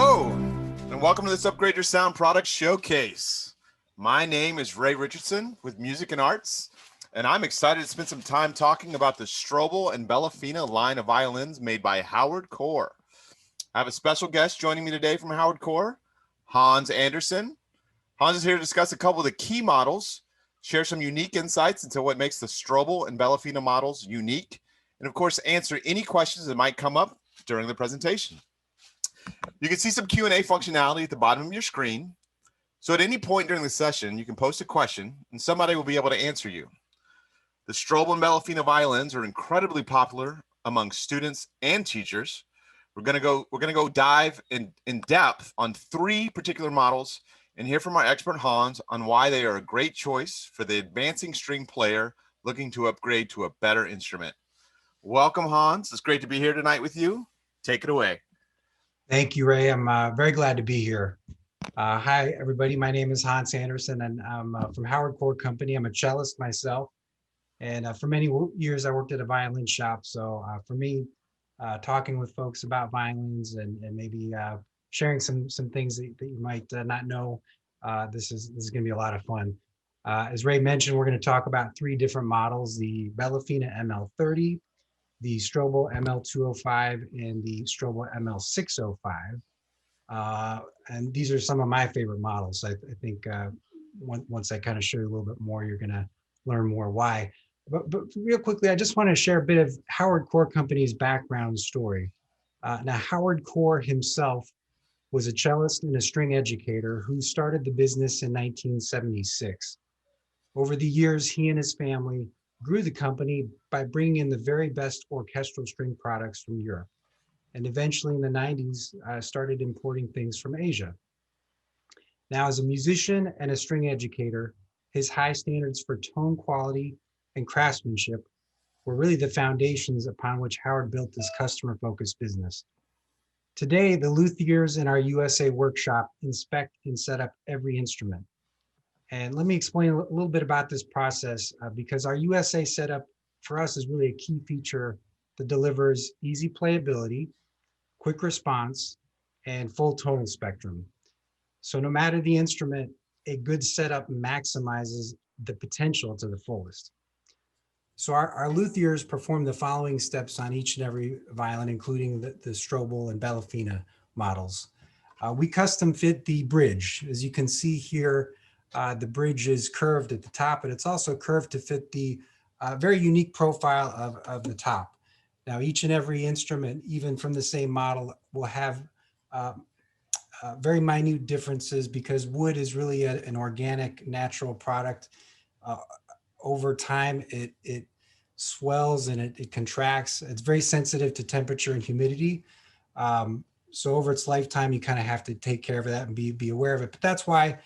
Hello, and welcome to this Upgrade Your Sound Product Showcase. My name is Ray Richardson with Music and Arts, and I'm excited to spend some time talking about the Strobel and Bellafina line of violins made by Howard Core. I have a special guest joining me today from Howard Core, Hans Anderson. Hans is here to discuss a couple of the key models, share some unique insights into what makes the Strobel and Bellafina models unique, and of course, answer any questions that might come up during the presentation. You can see some Q&A functionality at the bottom of your screen. So at any point during the session, you can post a question and somebody will be able to answer you. The Strobel and Bellafina violins are incredibly popular among students and teachers. We're gonna go dive in depth on three particular models and hear from our expert Hans on why they are a great choice for the advancing string player looking to upgrade to a better instrument. Welcome, Hans. It's great to be here tonight with you. Take it away. Thank you, Ray. I'm very glad to be here. Hi, everybody. My name is Hans Anderson, and I'm from Howard Core Company. I'm a cellist myself, and for many years I worked at a violin shop. So for me, talking with folks about violins and maybe sharing some things that you might not know, this is going to be a lot of fun. As Ray mentioned, we're going to talk about three different models: the Bellafina ML-30, the Strobel ML-205, and the Strobel ML-605. And these are some of my favorite models. I think once I kind of show you a little bit more, you're going to learn more why. But real quickly, I just want to share a bit of Howard Core Company's background story. Now, Howard Core himself was a cellist and a string educator who started the business in 1976. Over the years, he and his family grew the company by bringing in the very best orchestral string products from Europe. And eventually in the 90s, started importing things from Asia. Now, as a musician and a string educator, his high standards for tone quality and craftsmanship were really the foundations upon which Howard built his customer-focused business. Today, the luthiers in our USA workshop inspect and set up every instrument. And let me explain a little bit about this process because our USA setup for us is really a key feature that delivers easy playability, quick response, and full tonal spectrum. So no matter the instrument, a good setup maximizes the potential to the fullest. So our luthiers perform the following steps on each and every violin, including the Strobel and Bellafina models. We custom fit the bridge. As you can see here, the bridge is curved at the top, but it's also curved to fit the very unique profile of the top. Now, each and every instrument, even from the same model, will have very minute differences because wood is really an organic, natural product. Over time, it swells and it contracts. It's very sensitive to temperature and humidity. So over its lifetime, you kind of have to take care of that and be aware of it. But that's why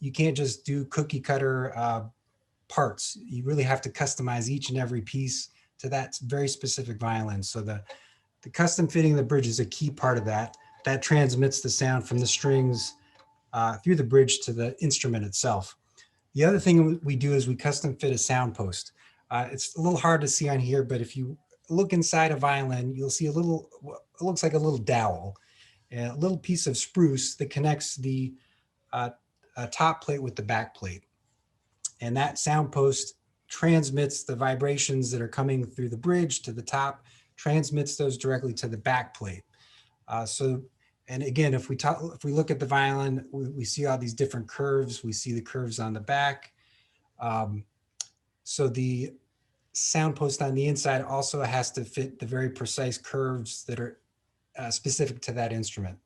you can't just do cookie cutter parts. You really have to customize each and every piece to that very specific violin. So the custom fitting of the bridge is a key part of that. That transmits the sound from the strings through the bridge to the instrument itself. The other thing we do is we custom fit a sound post. It's a little hard to see on here, but if you look inside a violin, you'll see it looks like a little dowel, a little piece of spruce that connects the top plate with the back plate. And that sound post transmits the vibrations that are coming through the bridge to the top, transmits those directly to the back plate. And again, if we look at the violin, we see all these different curves. We see the curves on the back. So the sound post on the inside also has to fit the very precise curves that are specific to that instrument.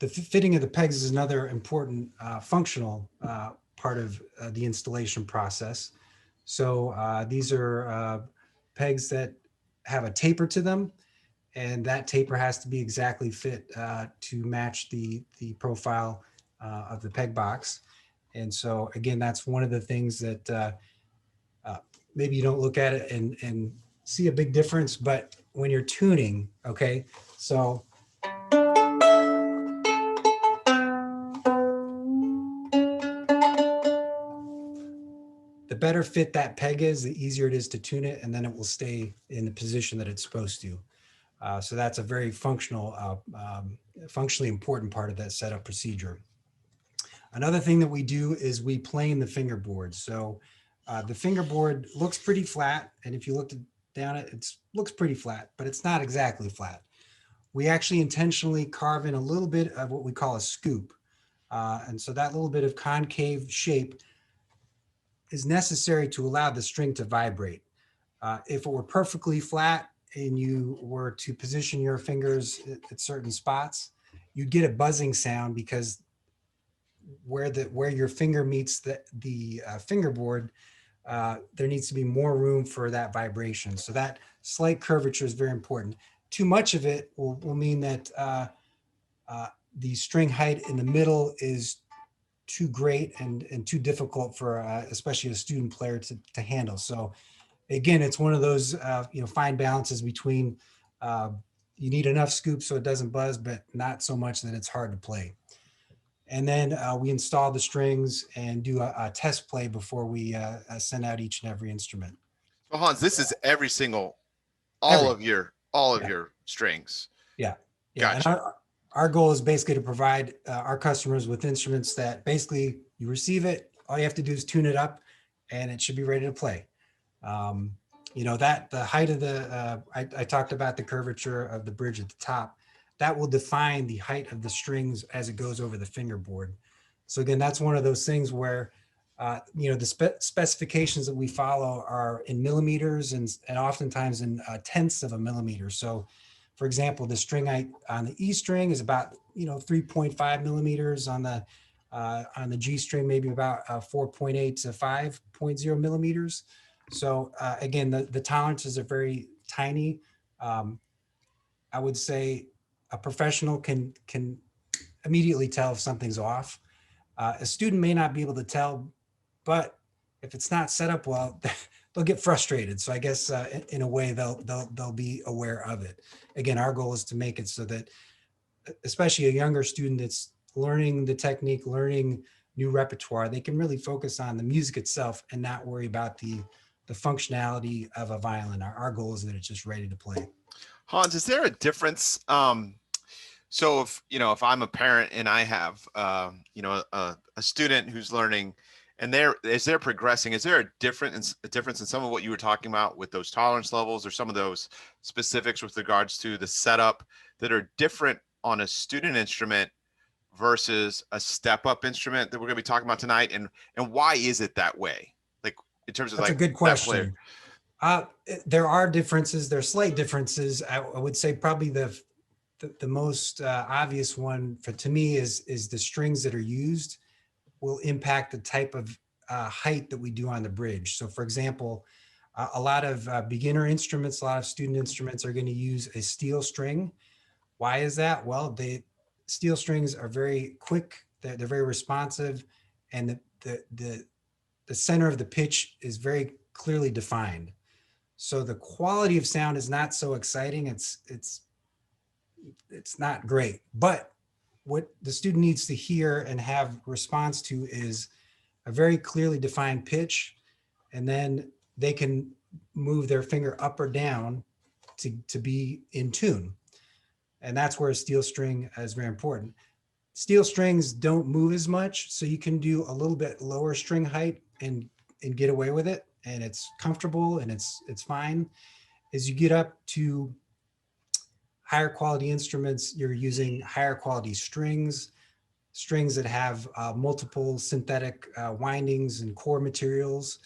The fitting of the pegs is another important functional part of the installation process. So these are pegs that have a taper to them, and that taper has to be exactly fit to match the profile of the peg box. And so again, that's one of the things that maybe you don't look at it and see a big difference, but when you're tuning, okay, so the better fit that peg is, the easier it is to tune it, and then it will stay in the position that it's supposed to. So that's a very functionally important part of that setup procedure. Another thing that we do is we plane the fingerboard. So the fingerboard looks pretty flat. And if you look down it looks pretty flat, but it's not exactly flat. We actually intentionally carve in a little bit of what we call a scoop. And so that little bit of concave shape is necessary to allow the string to vibrate. If it were perfectly flat and you were to position your fingers at certain spots, you'd get a buzzing sound because where your finger meets the fingerboard, there needs to be more room for that vibration. So that slight curvature is very important. Too much of it will mean that the string height in the middle is too great and too difficult for especially a student player to handle. So again, it's one of those fine balances between you need enough scoop so it doesn't buzz, but not so much that it's hard to play. And then we install the strings and do a test play before we send out each and every instrument. So Hans, this is every single, all of your strings. Yeah. Gotcha. And our goal is basically to provide our customers with instruments that basically you receive it, all you have to do is tune it up and it should be ready to play. That the height of the, I talked about the curvature of the bridge at the top, that will define the height of the strings as it goes over the fingerboard. So again, that's one of those things where, the specifications that we follow are in millimeters and oftentimes in tenths of a millimeter. So for example, the string height on the E string is about, 3.5 millimeters, on the G string, maybe about 4.8 to 5.0 millimeters. So again, the tolerances are very tiny. I would say a professional can immediately tell if something's off. A student may not be able to tell, but if it's not set up well, they'll get frustrated. So I guess in a way they'll be aware of it. Again, our goal is to make it so that, especially a younger student that's learning the technique, learning new repertoire, they can really focus on the music itself and not worry about the functionality of a violin. Our goal is that it's just ready to play. Hans, is there a difference? So if I'm a parent and I have a student who's learning, and they're progressing, is there a difference in some of what you were talking about with those tolerance levels or some of those specifics with regards to the setup that are different on a student instrument versus a step-up instrument that we're going to be talking about tonight, and why is it that way? Like in terms of That's like a good question. There are differences. There are slight differences. I would say probably the most obvious one to me is the strings that are used will impact the type of height that we do on the bridge. So for example, a lot of beginner instruments, a lot of student instruments are going to use a steel string. Why is that? Well, steel strings are very quick. They're very responsive, and the center of the pitch is very clearly defined. So the quality of sound is not so exciting. It's not great, but what the student needs to hear and have response to is a very clearly defined pitch, and then they can move their finger up or down to be in tune. And that's where a steel string is very important. Steel strings don't move as much, so you can do a little bit lower string height and get away with it, and it's comfortable and it's fine. As you get up to higher quality instruments, you're using higher quality strings that have multiple synthetic windings and core materials.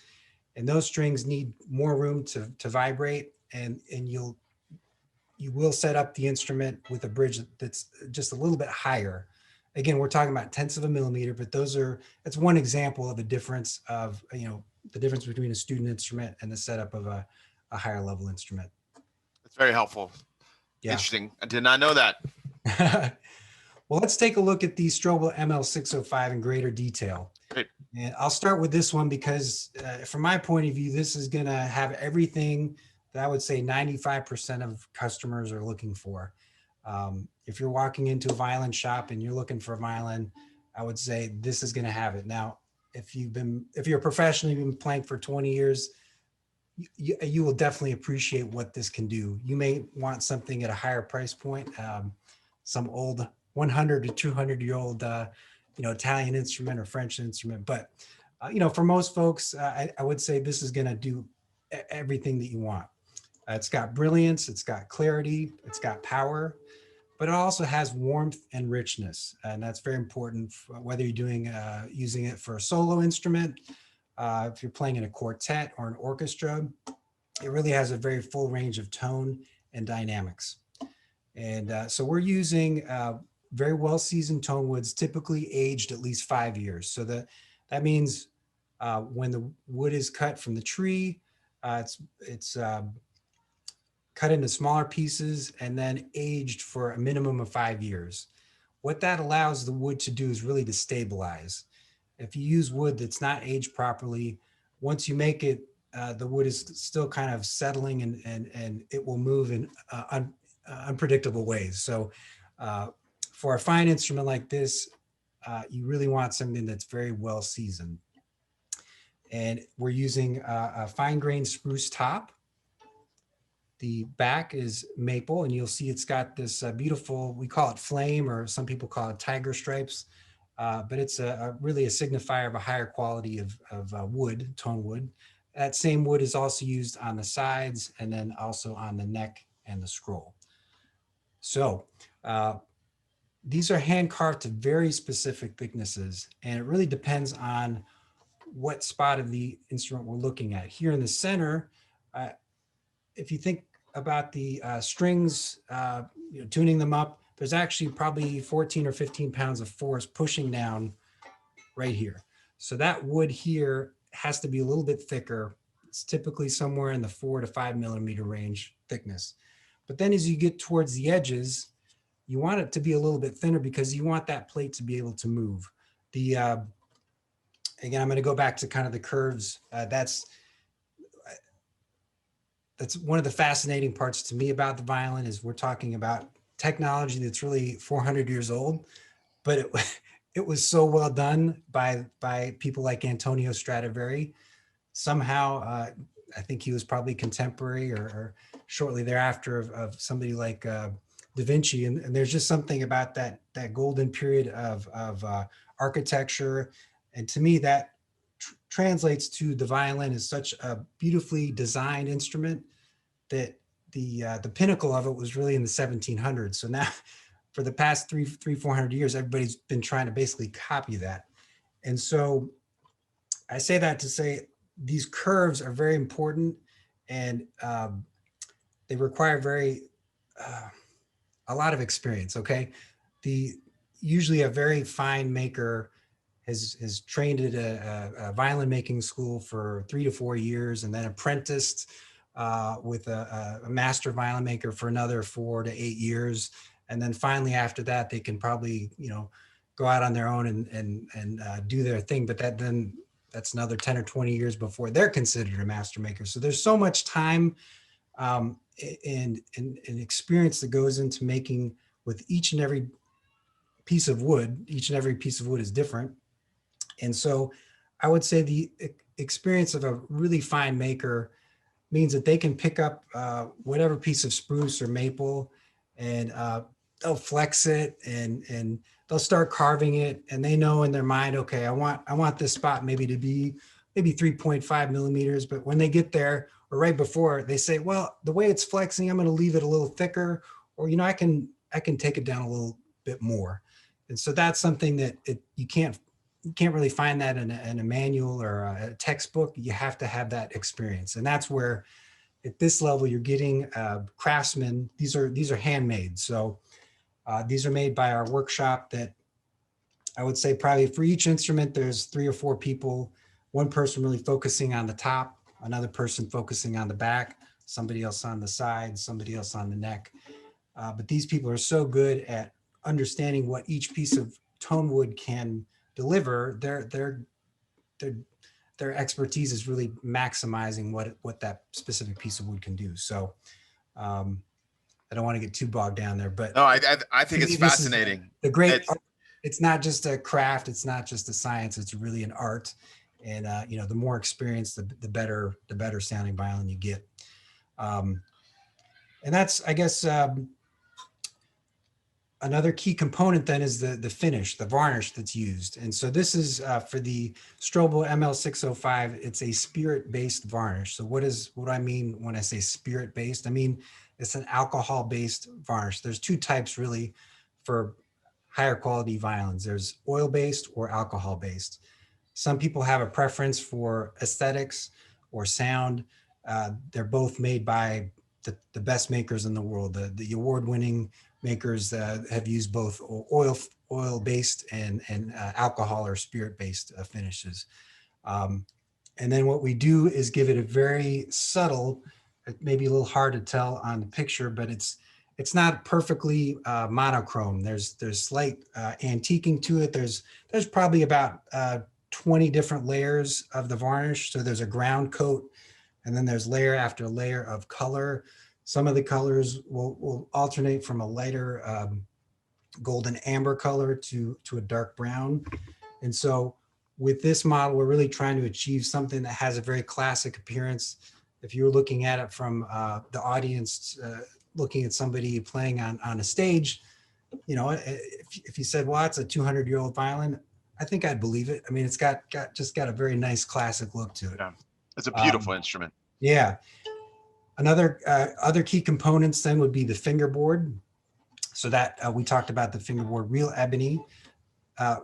And those strings need more room to vibrate, and you will set up the instrument with a bridge that's just a little bit higher. Again, we're talking about tenths of a millimeter, but that's one example of the difference of, the difference between a student instrument and the setup of a higher level instrument. That's very helpful. Yeah. Interesting. I did not know that. Well, let's take a look at the Strobel ML-605 in greater detail. Great. And I'll start with this one because from my point of view, this is going to have everything that I would say 95% of customers are looking for. If you're walking into a violin shop and you're looking for a violin, I would say this is going to have it. Now, if you're a professional, you've been playing for 20 years, you will definitely appreciate what this can do. You may want something at a higher price point, some old 100 to 200-year-old, Italian instrument or French instrument. But, for most folks, I would say this is going to do everything that you want. It's got brilliance, it's got clarity, it's got power, but it also has warmth and richness. And that's very important whether you're using it for a solo instrument, if you're playing in a quartet or an orchestra. It really has a very full range of tone and dynamics. And so we're using very well seasoned tone woods, typically aged at least 5 years. So that means when the wood is cut from the tree, it's cut into smaller pieces and then aged for a minimum of 5 years. What that allows the wood to do is really to stabilize. If you use wood that's not aged properly, once you make it, the wood is still kind of settling and it will move in unpredictable ways. So for a fine instrument like this, you really want something that's very well seasoned. And we're using a fine grained spruce top. The back is maple, and you'll see it's got this beautiful, we call it flame, or some people call it tiger stripes. But it's really a signifier of a higher quality of wood, tone wood. That same wood is also used on the sides and then also on the neck and the scroll. So these are hand carved to very specific thicknesses, and it really depends on what spot of the instrument we're looking at. Here in the center, if you think about the strings, tuning them up, there's actually probably 14 or 15 pounds of force pushing down right here. So that wood here has to be a little bit thicker. It's typically somewhere in the 4 to 5 millimeter range thickness. But then as you get towards the edges, you want it to be a little bit thinner because you want that plate to be able to move. Again, I'm going to go back to kind of the curves. That's one of the fascinating parts to me about the violin is we're talking about technology that's really 400 years old, but it was so well done by people like Antonio Stradivari. Somehow, I think he was probably contemporary or shortly thereafter of somebody like Da Vinci. And there's just something about that golden period of architecture. And to me, that translates to the violin as such a beautifully designed instrument that the pinnacle of it was really in the 1700s. So now for the past 400 years, everybody's been trying to basically copy that. And so I say that to say these curves are very important, and they require a lot of experience. Okay. Usually a very fine maker has trained at a violin making school for 3 to 4 years and then apprenticed with a master violin maker for another 4 to 8 years. And then finally after that, they can probably, go out on their own and do their thing. But that's another 10 or 20 years before they're considered a master maker. So there's so much time and experience that goes into making with each and every piece of wood. Each and every piece of wood is different. And so I would say the experience of a really fine maker means that they can pick up whatever piece of spruce or maple and they'll flex it and they'll start carving it, and they know in their mind, okay, I want this spot maybe to be maybe 3.5 millimeters, but when they get there or right before, they say, well, the way it's flexing, I'm going to leave it a little thicker, or I can take it down a little bit more. And so that's something that you can't really find that in a manual or a textbook. You have to have that experience, and that's where at this level you're getting craftsmen. These are handmade, so these are made by our workshop. That I would say probably for each instrument there's 3 or 4 people, one person really focusing on the top, another person focusing on the back, somebody else on the side, somebody else on the neck. But these people are so good at understanding what each piece of tone wood can deliver. Their expertise is really maximizing what that specific piece of wood can do. So I don't want to get too bogged down there, but no, I think it's fascinating. The great, it's not just a craft. It's not just a science. It's really an art. And you know, the more experience, the better sounding violin you get. Um, and that's, I guess, another key component then is the finish, the varnish that's used. And so this is for the Strobel ML-605. It's a spirit-based varnish. So what do I mean when I say spirit-based? I mean, it's an alcohol-based varnish. There's two types really for higher quality violins. There's oil-based or alcohol-based. Some people have a preference for aesthetics or sound. They're both made by the best makers in the world. The award-winning makers have used both oil-based and alcohol or spirit-based finishes. And then what we do is give it a very subtle, it may be a little hard to tell on the picture, but it's not perfectly monochrome. There's slight antiquing to it. There's probably about 20 different layers of the varnish. So there's a ground coat, and then there's layer after layer of color. Some of the colors will alternate from a lighter golden amber color to a dark brown. And so with this model, we're really trying to achieve something that has a very classic appearance. If you're looking at it from the audience, looking at somebody playing on a stage, you know, if you said, well, it's a 200-year-old violin, I think I'd believe it. I mean, it's got a very nice classic look to it. Yeah, it's a beautiful instrument. Yeah. Another other key components then would be the fingerboard. So that we talked about the fingerboard, real ebony.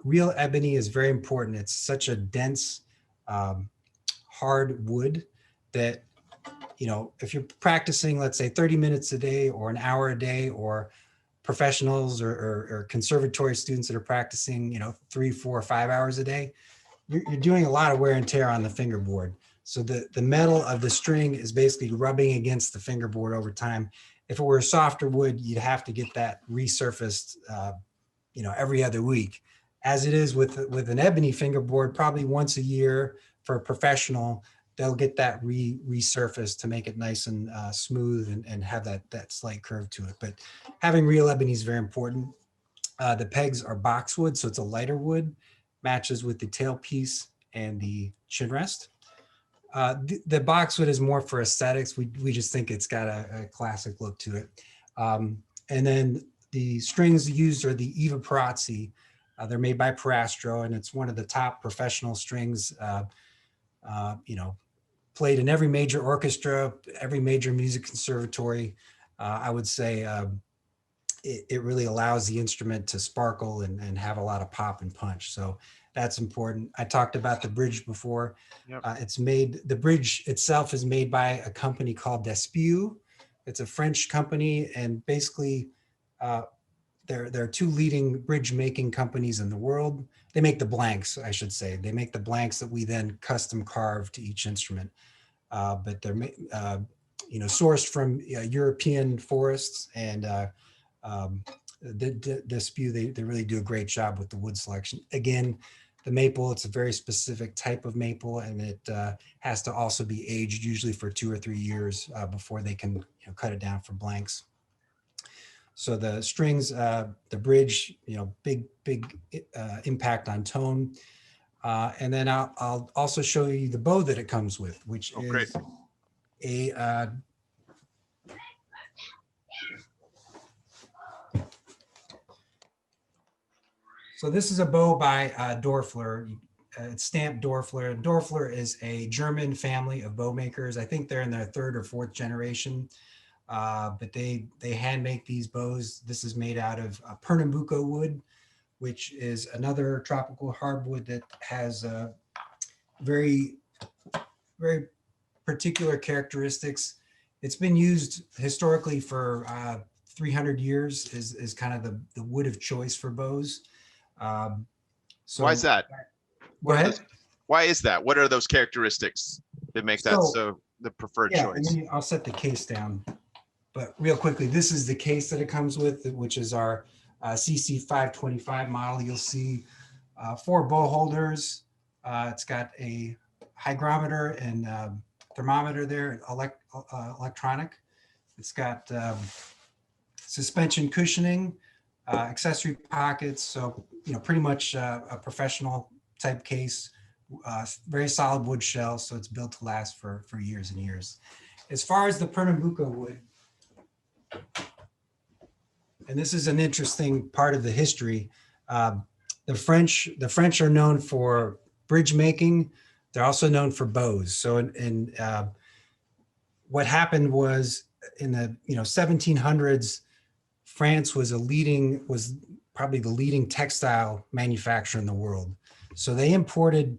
Real ebony is very important. It's such a dense, hard wood that, you know, if you're practicing, let's say 30 minutes a day or an hour a day, or professionals or conservatory students that are practicing, you know, 3, 4, 5 hours a day, you're doing a lot of wear and tear on the fingerboard. So the metal of the string is basically rubbing against the fingerboard over time. If it were a softer wood, you'd have to get that resurfaced, you know, every other week. As it is with an ebony fingerboard, probably once a year for a professional, they'll get that resurfaced to make it nice and smooth and have that slight curve to it. But having real ebony is very important. The pegs are boxwood, so it's a lighter wood, matches with the tailpiece and the chin rest. The boxwood is more for aesthetics. We just think it's got a classic look to it. And then the strings used are the Eva Perazzi. They're made by Perastro, and it's one of the top professional strings, you know, played in every major orchestra, every major music conservatory. I would say it really allows the instrument to sparkle and have a lot of pop and punch. So that's important. I talked about the bridge before. Yep. The bridge itself is made by a company called Despiu. It's a French company, and basically there are two leading bridge making companies in the world. They make the blanks, I should say. They make the blanks that we then custom carve to each instrument. But they're you know, sourced from European forests, and the spew, they really do a great job with the wood selection. Again, the maple, it's a very specific type of maple, and it has to also be aged usually for 2 or 3 years before they can, you know, cut it down for blanks. So the strings, the bridge, you know, big impact on tone. And then I'll also show you the bow that it comes with, which is great. a so this is a bow by Dorfler. It's stamped Dorfler. Dorfler is a German family of bow makers. I think they're in their 3rd or 4th generation, but they hand make these bows. This is made out of Pernambuco wood, which is another tropical hardwood that has very particular characteristics. It's been used historically for 300 years is kind of the wood of choice for bows. So why is that? Go ahead. Why is that? What are those characteristics that make that so the preferred choice? And I'll set the case down. But real quickly, this is the case that it comes with, which is our CC 525 model. You'll see 4 bow holders. It's got a hygrometer and thermometer there, electronic. It's got suspension cushioning, accessory pockets. So, you know, pretty much a professional type case very solid wood shell, so it's built to last for years and years. As far as the Pernambuco wood, and this is an interesting part of the history. The French are known for bridge making. They're also known for bows. So what happened was in the 1700s, France was probably the leading textile manufacturer in the world. So they imported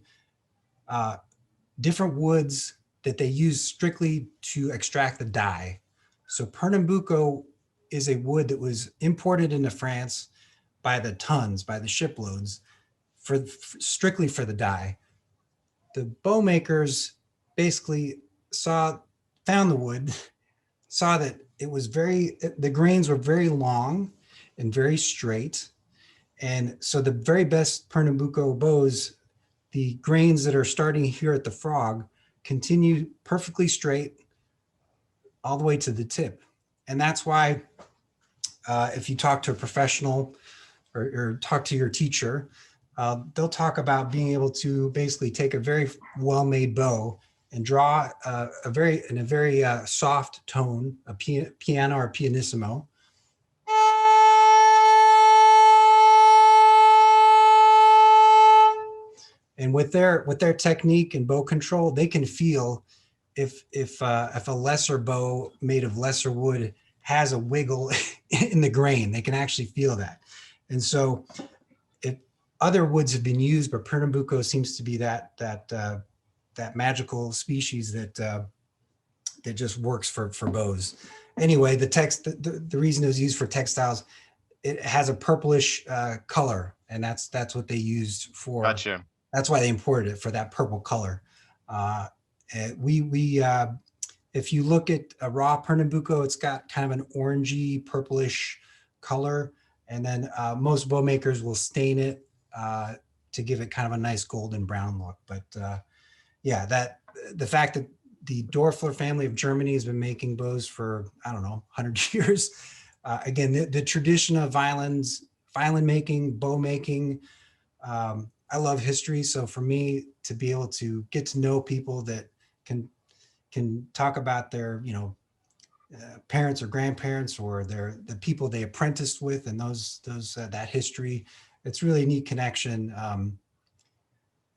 different woods that they used strictly to extract the dye. So Pernambuco is a wood that was imported into France by the tons, by the shiploads, strictly for the dye. The bow makers basically found the wood, saw that the grains were very long and very straight. And so the very best Pernambuco bows, the grains that are starting here at the frog, continue perfectly straight all the way to the tip. And that's why if you talk to a professional or talk to your teacher, they'll talk about being able to basically take a very well-made bow and draw in a very soft tone, a piano or pianissimo. And with their technique and bow control, they can feel if a lesser bow made of lesser wood has a wiggle in the grain. They can actually feel that. And so if other woods have been used, but Pernambuco seems to be that magical species that just works for bows. Anyway, the reason it was used for textiles, it has a purplish color, and that's what they used for. Gotcha. That's why they imported it, for that purple color. If you look at a raw Pernambuco, it's got kind of an orangey, purplish color. And then most bow makers will stain it to give it kind of a nice golden brown look. But the fact that the Dorfler family of Germany has been making bows for, 100 years. Again, the tradition of violin making, bow making, I love history. So for me to be able to get to know people that can talk about their, parents or grandparents or the people they apprenticed with, and that history, it's really a neat connection.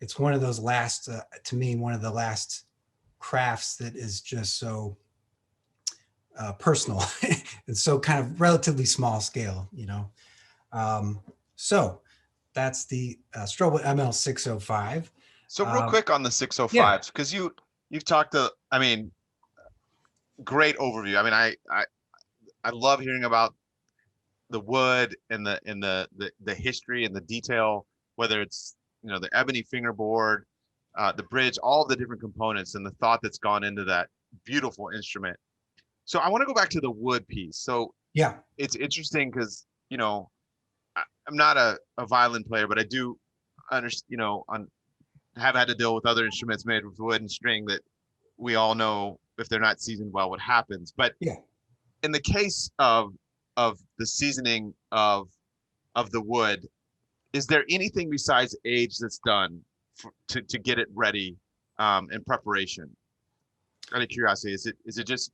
It's one of those to me, one of the last crafts that is just so personal and so kind of relatively small scale, so that's the Strobel ML-605. So real quick on the 605s, because you've talked great overview. I mean, I love hearing about the wood and the history and the detail, whether it's the ebony fingerboard, the bridge, all the different components and the thought that's gone into that beautiful instrument. So I want to go back to the wood piece. So yeah, it's interesting because I'm not a violin player, but I do understand, have had to deal with other instruments made with wood and string that we all know, if they're not seasoned well, what happens. But in the case of the seasoning of the wood, is there anything besides age that's done to get it ready in preparation? Out of curiosity, is it just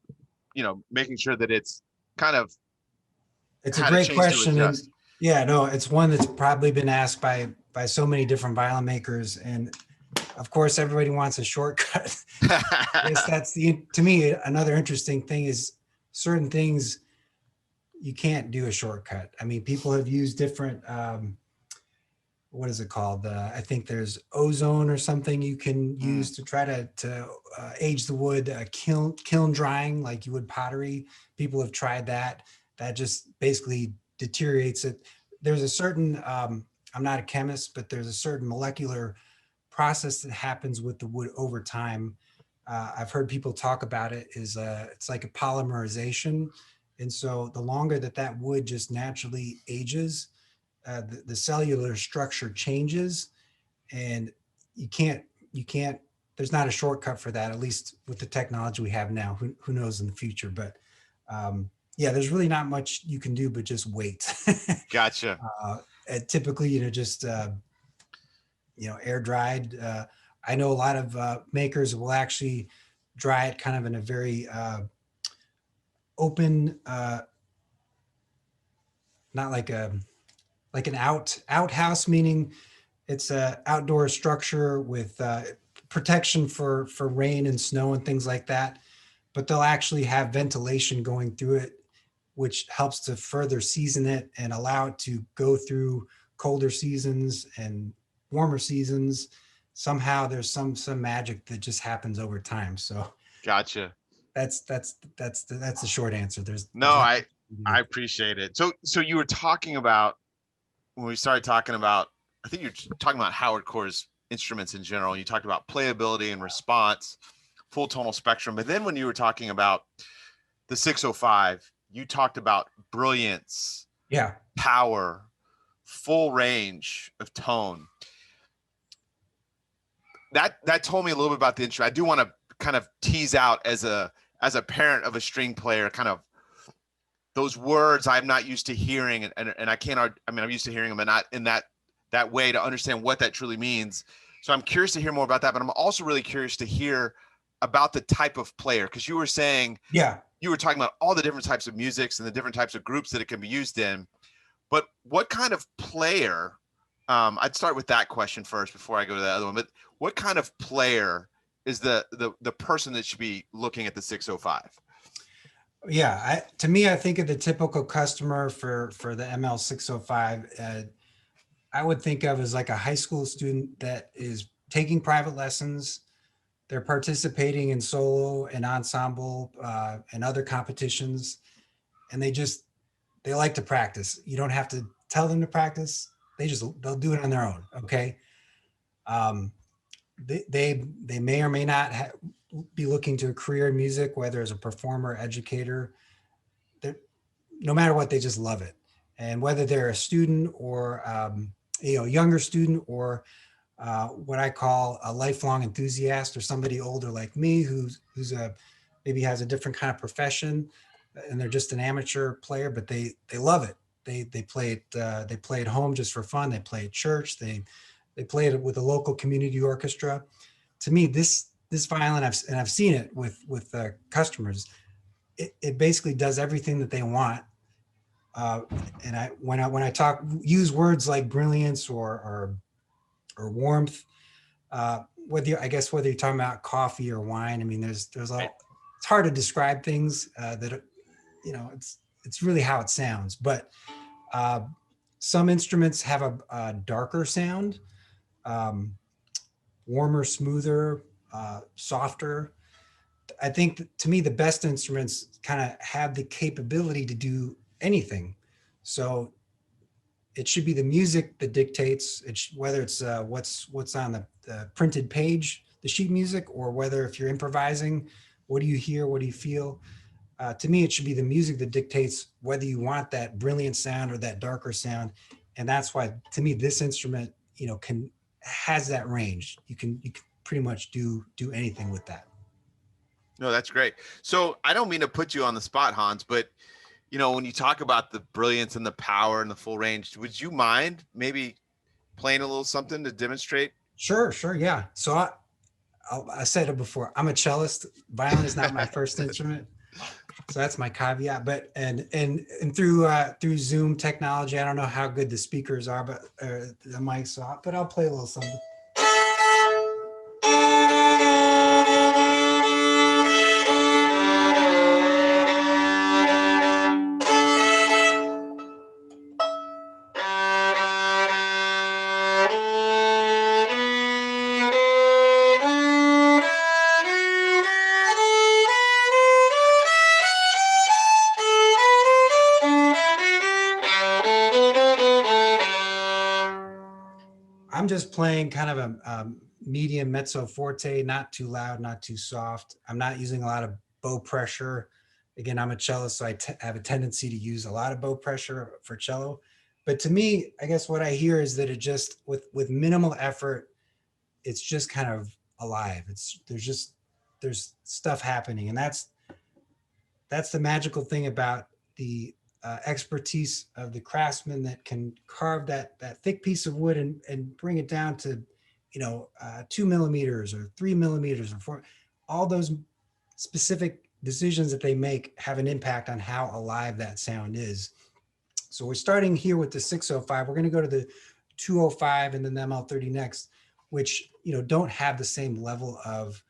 making sure that it's kind of it's a great question, and it's one that's probably been asked by so many different violin makers, and of course everybody wants a shortcut. I guess that's to me another interesting thing is certain things you can't do a shortcut. I mean, people have used different what is it called? I think there's ozone or something you can use to try to age the wood, kiln drying like you would pottery. People have tried that. That just basically deteriorates it. There's a certain, I'm not a chemist, but there's a certain molecular process that happens with the wood over time. I've heard people talk about it it's like a polymerization. And so the longer that wood just naturally ages, the cellular structure changes, and you can't, there's not a shortcut for that, at least with the technology we have now. Who knows in the future, but there's really not much you can do but just wait. Gotcha. And typically, just air dried. I know a lot of makers will actually dry it kind of in a very open, not like an outhouse, meaning it's a outdoor structure with protection for rain and snow and things like that. But they'll actually have ventilation going through it, which helps to further season it and allow it to go through colder seasons and warmer seasons. Somehow there's some magic that just happens over time. So Gotcha. that's the short answer. No, There's not. I appreciate it. So you were talking about, when we started talking about, I think you're talking about Howard Core's instruments in general. You talked about playability and response, full tonal spectrum. But then when you were talking about the 605, you talked about brilliance, Yeah. power, full range of tone. That told me a little bit about the instrument. I do want to kind of tease out, as a parent of a string player, kind of those words I'm not used to hearing, and I can't, I mean, I'm used to hearing them, but not in that way, to understand what that truly means. So I'm curious to hear more about that, but I'm also really curious to hear about the type of player, because you were saying, Yeah. you were talking about all the different types of musics and the different types of groups that it can be used in, but what kind of player, I'd start with that question first before I go to the other one, but what kind of player is the person that should be looking at the 605? Yeah, to me, I think of the typical customer for the ML-605. I would think of as like a high school student that is taking private lessons. They're participating in solo and ensemble and other competitions, and they like to practice. You don't have to tell them to practice. They'll do it on their own. Okay. They may or may not be looking to a career in music, whether as a performer, educator. No matter what, they just love it. And whether they're a student or younger student, or what I call a lifelong enthusiast, or somebody older like me who's maybe has a different kind of profession, and they're just an amateur player, but they love it. They play it, they play at home just for fun. They play at church. They play it with a local community orchestra. To me, this violin, I've seen it with customers. It basically does everything that they want. And when I use words like brilliance or warmth, whether you're talking about coffee or wine, I mean, there's all, it's hard to describe things that, it's really how it sounds. But some instruments have a darker sound, warmer, smoother, softer. I think to me, the best instruments kind of have the capability to do anything. So it should be the music that dictates whether it's what's on the printed page, the sheet music, or whether if you're improvising, what do you hear? What do you feel? To me, it should be the music that dictates whether you want that brilliant sound or that darker sound. And that's why, to me, this instrument, has that range. You can pretty much do anything with that. No, that's great. So I don't mean to put you on the spot, Hans, but when you talk about the brilliance and the power and the full range, would you mind maybe playing a little something to demonstrate? Sure, yeah. So I said it before, I'm a cellist. Violin is not my first instrument. So that's my caveat. But and through Zoom technology, I don't know how good the speakers are, but the mics are, but I'll play a little something. I'm just playing kind of a medium mezzo forte, not too loud, not too soft. I'm not using a lot of bow pressure. Again, I'm a cellist, so I have a tendency to use a lot of bow pressure for cello. But to me, I guess what I hear is that it just, with minimal effort, it's just kind of alive. There's stuff happening. And that's the magical thing about the expertise of the craftsman that can carve that thick piece of wood and bring it down to 2 millimeters or 3 millimeters or four. All those specific decisions that they make have an impact on how alive that sound is. So we're starting here with the 605. We're going to go to the 205 and then the ML-30 next, which don't have the same level of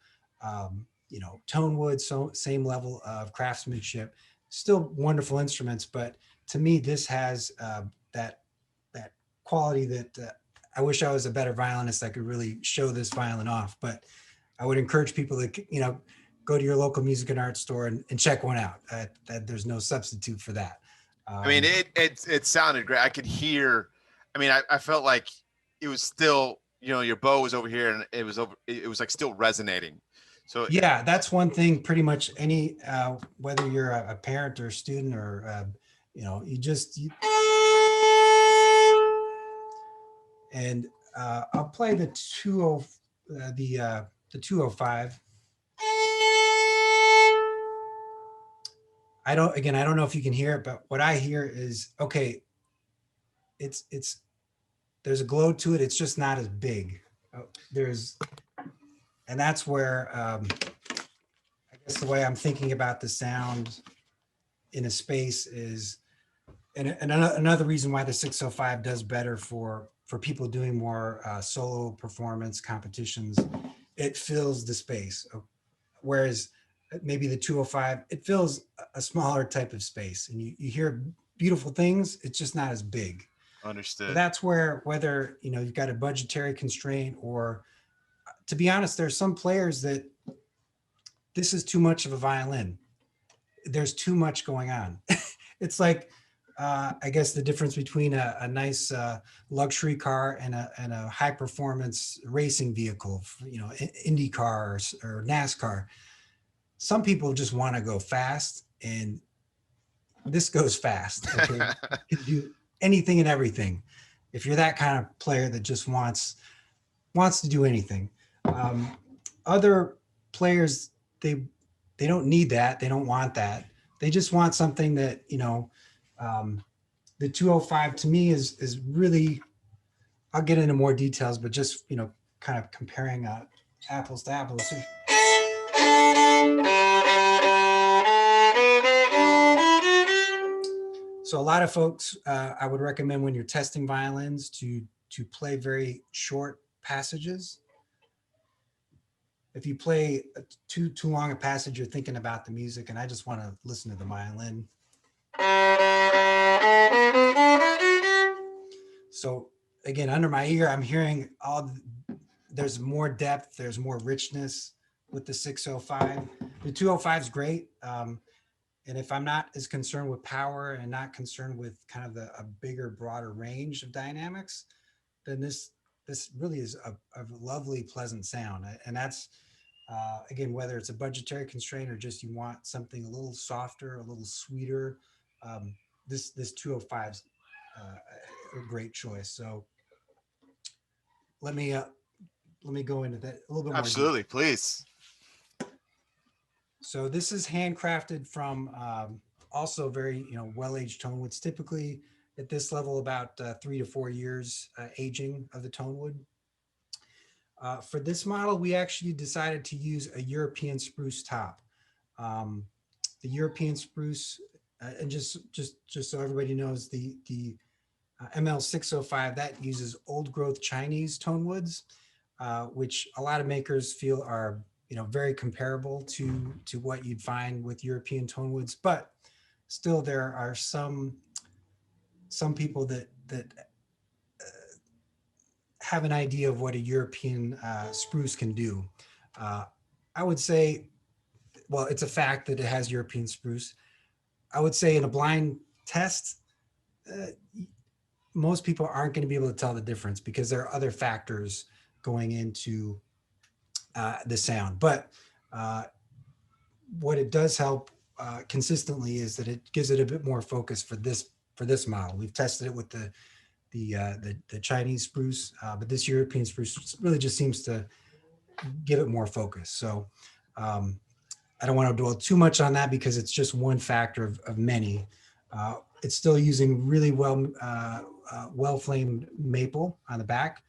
tone wood, so same level of craftsmanship. Still wonderful instruments, but to me, this has that quality that I wish I was a better violinist. I could really show this violin off, but I would encourage people to go to your local music and art store and check one out. That there's no substitute for that. I mean, it sounded great. I could hear. I mean, I felt like it was still, your bow was over here, and it was like still resonating. So yeah, that's one thing. Pretty much any whether you're a parent or a student or and I'll play the 205. I don't know if you can hear it, but what I hear is, okay, it's there's a glow to it. It's just not as big. And that's where I guess the way I'm thinking about the sound in a space is, and another reason why the 605 does better for people doing more solo performance competitions, it fills the space. Whereas maybe the 205, it fills a smaller type of space, and you hear beautiful things. It's just not as big. Understood. So that's where, whether you've got a budgetary constraint, or to be honest, there's some players that this is too much of a violin. There's too much going on. It's like I guess the difference between a nice luxury car and a high performance racing vehicle, Indy cars or NASCAR. Some people just want to go fast, and this goes fast. Okay? You can do anything and everything. If you're that kind of player that just wants to do anything. Other players, they don't need that. They don't want that. They just want something that, the 205 to me is really, I'll get into more details, but just, kind of comparing apples to apples. So a lot of folks, I would recommend when you're testing violins to play very short passages. If you play too long a passage, you're thinking about the music, and I just want to listen to the violin. So again, under my ear, I'm hearing there's more depth, there's more richness with the 605. The 205 is great. And if I'm not as concerned with power and not concerned with kind of a bigger, broader range of dynamics, then this really is a lovely, pleasant sound. And that's, again, whether it's a budgetary constraint or just you want something a little softer, a little sweeter, this 205 is a great choice. So let me go into that a little bit more. Absolutely, please. So this is handcrafted from also very well-aged tone woods. Typically at this level about 3 to 4 years aging of the tone wood. For this model, we actually decided to use a European spruce top. The European spruce, and just so everybody knows, the ML-605, that uses old growth Chinese tone woods, which a lot of makers feel are very comparable to what you'd find with European tone woods, but still there are some people that have an idea of what a European spruce can do. I would say, well, it's a fact that it has European spruce. I would say in a blind test, most people aren't going to be able to tell the difference because there are other factors going into the sound. But what it does help consistently is that it gives it a bit more focus for this model. We've tested it with the Chinese spruce, but this European spruce really just seems to give it more focus. So I don't want to dwell too much on that because it's just one factor of many. It's still using really well flamed maple on the back,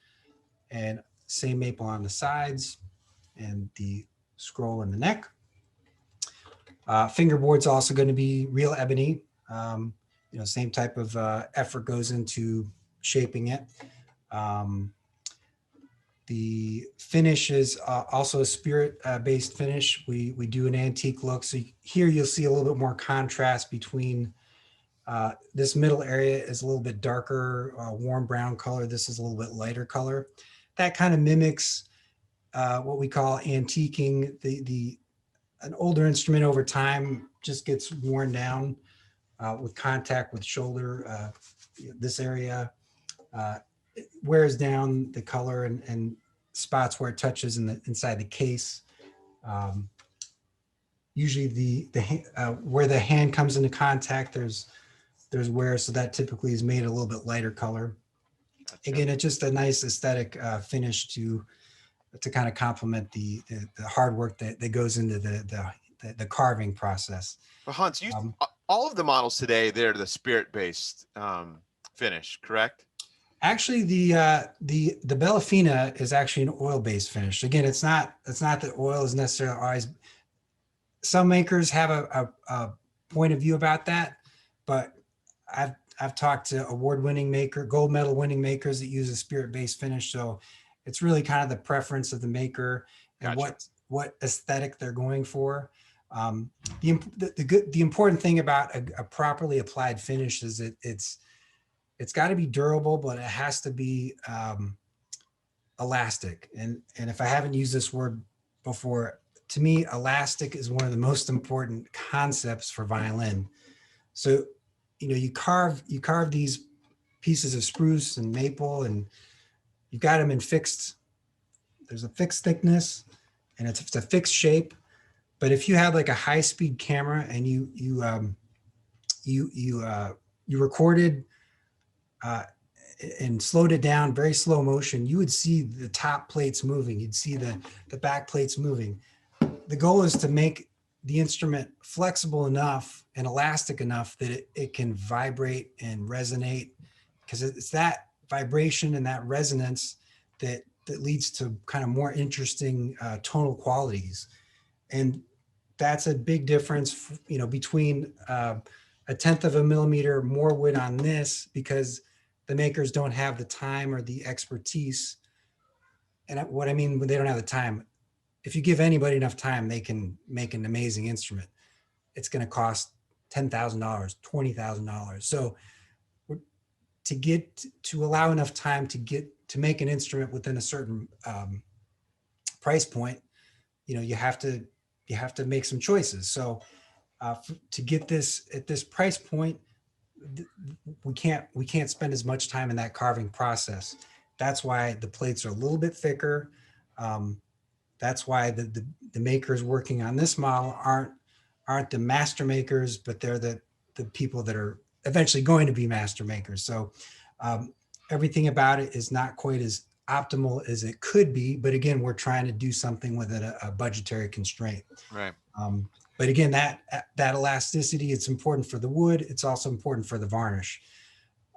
and same maple on the sides and the scroll in the neck. Fingerboard's also going to be real ebony. Same type of effort goes into shaping it. The finish is also a spirit-based finish. We do an antique look. So here you'll see a little bit more contrast between this middle area is a little bit darker, warm brown color. This is a little bit lighter color. That kind of mimics what we call antiquing. An older instrument over time just gets worn down with contact with shoulder. This area it wears down the color and spots where it touches inside the case. Usually where the hand comes into contact, there's wear, so that typically is made a little bit lighter color. Gotcha. Again, it's just a nice aesthetic finish to kind of complement the hard work that goes into the carving process. But Hans, all of the models today, they're the spirit-based finish, correct? Actually, the Bellafina is actually an oil-based finish. Again, it's not that oil is necessarily always. Some makers have a point of view about that, but I've talked to award-winning gold medal winning makers that use a spirit-based finish. So it's really kind of the preference of the maker and gotcha. what aesthetic they're going for. The important thing about a properly applied finish is it's got to be durable, but it has to be elastic. And if I haven't used this word before, to me, elastic is one of the most important concepts for violin. So, you carve these pieces of spruce and maple, and you've got them in there's a fixed thickness, and it's a fixed shape. But if you have like a high-speed camera and you recorded and slowed it down, very slow motion, you would see the top plates moving. You'd see the back plates moving. The goal is to make the instrument flexible enough and elastic enough that it can vibrate and resonate, because it's that vibration and that resonance that leads to kind of more interesting tonal qualities. And that's a big difference, between a 1/10 of a millimeter more wood on this, because the makers don't have the time or the expertise. And what I mean when they don't have the time, if you give anybody enough time, they can make an amazing instrument. It's going to cost $10,000, $20,000. So to allow enough time to make an instrument within a certain price point, you have to make some choices. So to get this at this price point, we can't spend as much time in that carving process. That's why the plates are a little bit thicker. That's why the makers working on this model aren't the master makers, but they're the people that are eventually going to be master makers. So everything about it is not quite as optimal as it could be, but again, we're trying to do something with a budgetary constraint. Right. But again, that elasticity, it's important for the wood. It's also important for the varnish.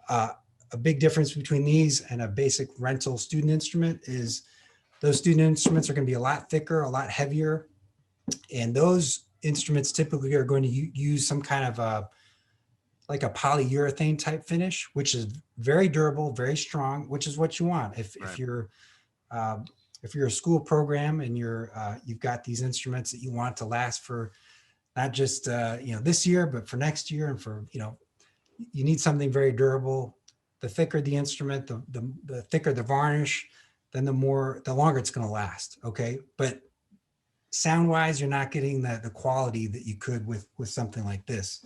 A big difference between these and a basic rental student instrument is those student instruments are going to be a lot thicker, a lot heavier. And those instruments typically are going to use some kind of like a polyurethane type finish, which is very durable, very strong, which is what you want. If you're a school program and you've got these instruments that you want to last for not just this year, but for next year, and for you need something very durable. The thicker the instrument, the thicker the varnish, then the longer it's going to last. Okay, but sound wise, you're not getting the quality that you could with something like this.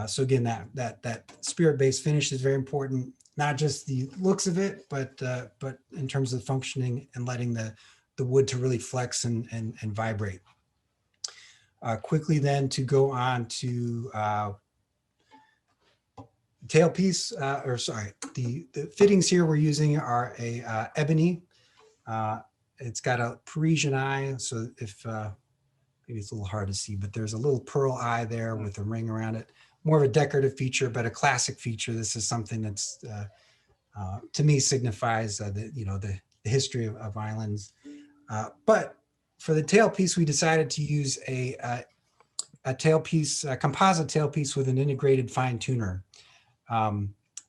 So again, that spirit-based finish is very important, not just the looks of it, but in terms of functioning and letting the wood to really flex and vibrate. Quickly then to go on to tailpiece, the fittings here we're using are a ebony. It's got a Parisian eye, so if maybe it's a little hard to see, but there's a little pearl eye there with a ring around it. More of a decorative feature, but a classic feature. This is something that's to me signifies the the history of violins. But for the tailpiece, we decided to use a tailpiece, a composite tailpiece with an integrated fine tuner.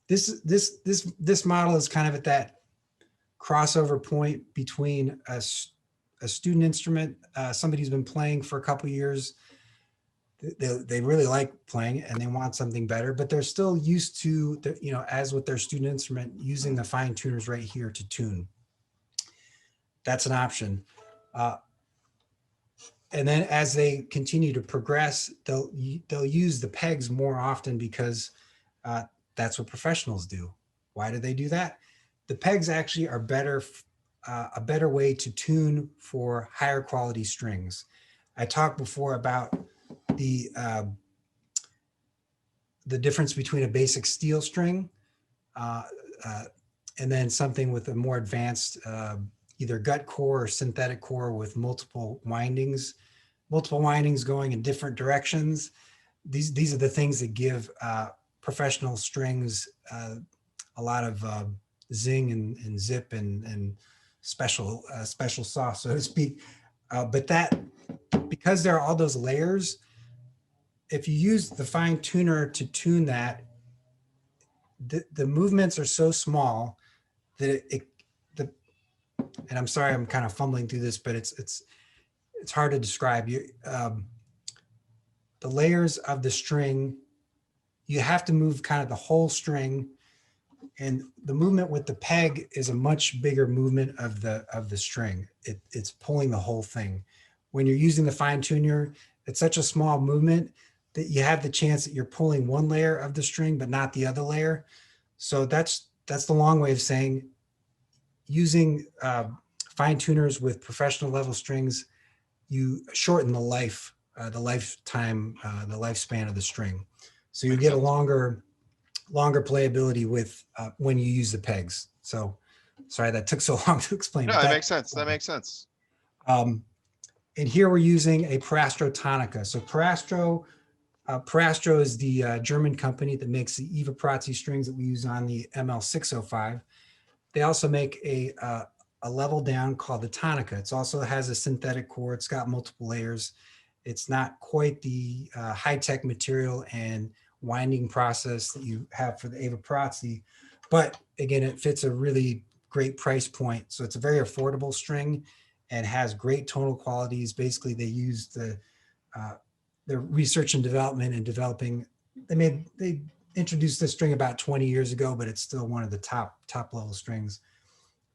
This model is kind of at that crossover point between a student instrument, somebody who's been playing for a couple of years. They really like playing and they want something better, but they're still used to, as with their student instrument, using the fine tuners right here to tune. That's an option. And then as they continue to progress, they'll use the pegs more often because that's what professionals do. Why do they do that? The pegs actually are a better way to tune for higher quality strings. I talked before about the difference between a basic steel string and then something with a more advanced either gut core or synthetic core with multiple windings going in different directions. These are the things that give professional strings a lot of zing and zip and special sauce, so to speak. But because there are all those layers, if you use the fine tuner to tune that, the movements are so small that and I'm sorry, I'm kind of fumbling through this, but it's hard to describe. The layers of the string, you have to move kind of the whole string, and the movement with the peg is a much bigger movement of the string. It's pulling the whole thing. When you're using the fine tuner, it's such a small movement that you have the chance that you're pulling one layer of the string, but not the other layer. So that's the long way of saying using fine tuners with professional level strings, you shorten the lifespan of the string. So you get a longer playability with when you use the pegs. So sorry, that took so long to explain. No, that makes sense. That makes sense. And here we're using a Parastro Tonica. So Parastro is the German company that makes the Eva Prazzi strings that we use on the ML-605. They also make a level down called the Tonica. It also has a synthetic core. It's got multiple layers. It's not quite the high-tech material and winding process that you have for the Eva Prazzi, but again, it fits a really great price point. So it's a very affordable string and has great tonal qualities. Basically, they used the research and development and developing. They introduced this string about 20 years ago, but it's still one of the top level strings.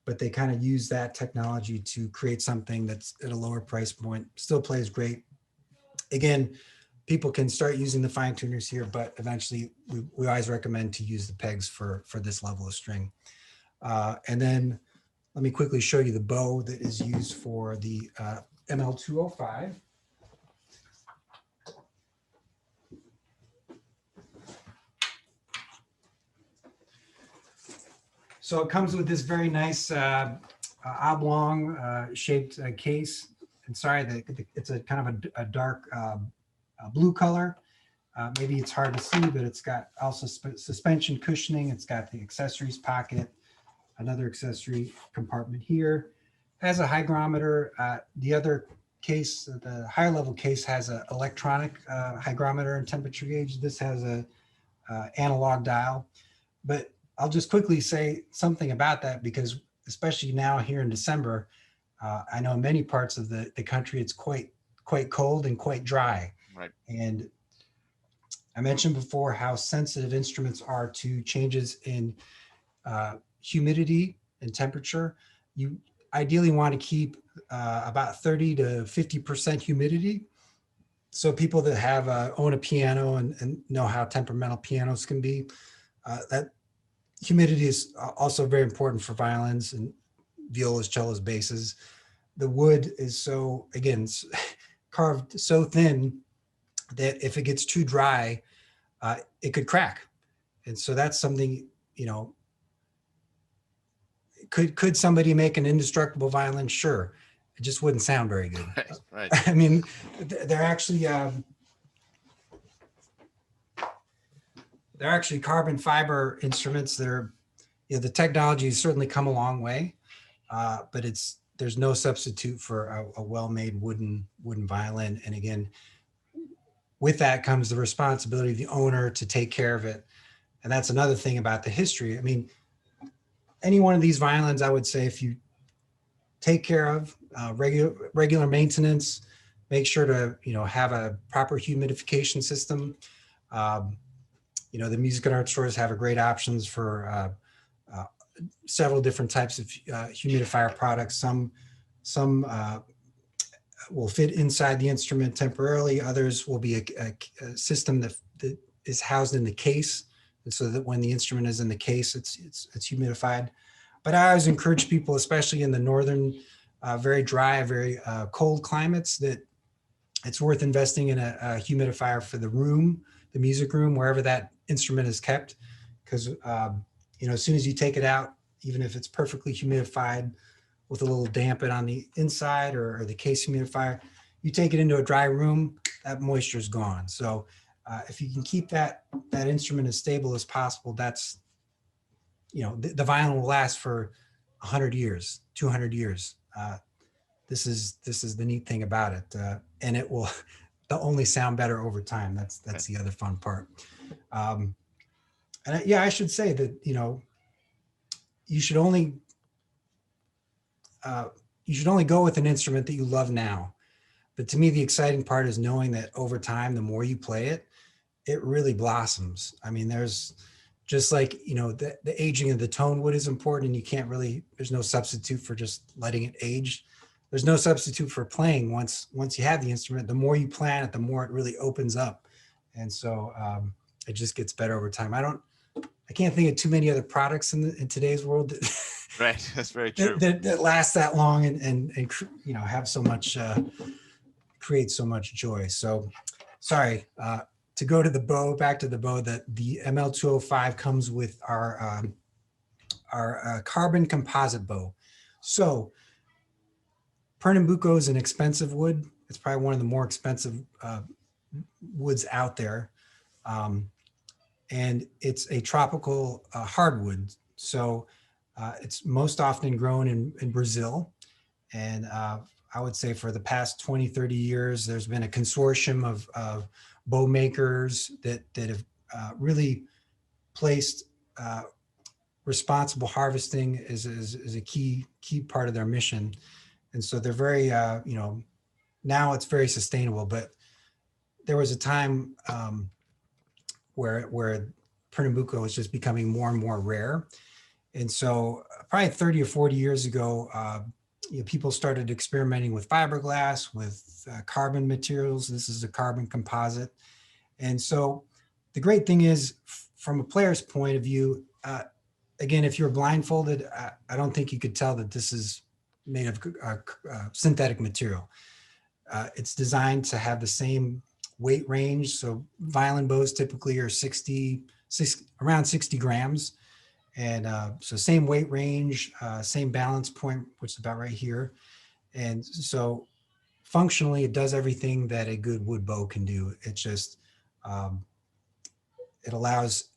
But they kind of use that technology to create something that's at a lower price point, still plays great. Again, people can start using the fine tuners here, but eventually we always recommend to use the pegs for this level of string. And then let me quickly show you the bow that is used for the ML-205. So it comes with this very nice oblong shaped case. And sorry, it's a kind of a dark blue color. Maybe it's hard to see, but it's got also suspension cushioning. It's got the accessories pocket, another accessory compartment here. It has a hygrometer. The other case, the higher level case, has an electronic hygrometer and temperature gauge. This has a analog dial. But I'll just quickly say something about that, because especially now here in December, I know in many parts of the country, it's quite cold and quite dry. Right. And I mentioned before how sensitive instruments are to changes in humidity and temperature. You ideally want to keep about 30 to 50% humidity. So people that own a piano and know how temperamental pianos can be, that humidity is also very important for violins and violas, cellos, basses. The wood is so, again, carved so thin that if it gets too dry, it could crack. And so that's something, could somebody make an indestructible violin? Sure. It just wouldn't sound very good. Right. I mean, they're actually carbon fiber instruments that are, the technology has certainly come a long way. but there's no substitute for a well-made wooden violin. And again, with that comes the responsibility of the owner to take care of it. And that's another thing about the history. I mean, any one of these violins, I would say, if you take care of regular maintenance, make sure to have a proper humidification system. Um, the music and art stores have a great options for several different types of humidifier products. Some will fit inside the instrument temporarily. Others will be a system that is housed in the case, and so that when the instrument is in the case, it's humidified. But I always encourage people, especially in the northern, very dry, very cold climates, that it's worth investing in a humidifier for the room, the music room, wherever that instrument is kept, because as soon as you take it out, even if it's perfectly humidified with a little dampen on the inside or the case humidifier, you take it into a dry room, that moisture is gone. So if you can keep that instrument as stable as possible, that's, the violin will last for 100 years, 200 years. This is the neat thing about it. And it will they'll only sound better over time. That's the other fun part. I should say that, you should only go with an instrument that you love now. But to me, the exciting part is knowing that over time, the more you play it, it really blossoms. I mean, there's just like, the aging of the tone wood is important, and there's no substitute for just letting it age. There's no substitute for playing. Once you have the instrument, the more you plan it, the more it really opens up. And so it just gets better over time. I can't think of too many other products in today's world Right. That's very true. that last that long and have so much, create so much joy. So sorry, to go to the bow, back to the bow, that the ML-205 comes with our carbon composite bow. So Pernambuco is an expensive wood. It's probably one of the more expensive woods out there. And it's a tropical hardwood. So it's most often grown in Brazil. And I would say for the past 20, 30 years, there's been a consortium of bow makers that have really placed responsible harvesting as a key part of their mission. And so they're very, now it's very sustainable, but there was a time where Pernambuco was just becoming more and more rare. And so probably 30 or 40 years ago, people started experimenting with fiberglass, with carbon materials. This is a carbon composite. And so the great thing is, from a player's point of view, again, if you're blindfolded, I don't think you could tell that this is made of synthetic material. It's designed to have the same weight range. So violin bows typically are around 60 grams. And so same weight range, same balance point, which is about right here. And so functionally, it does everything that a good wood bow can do. It's just, it allows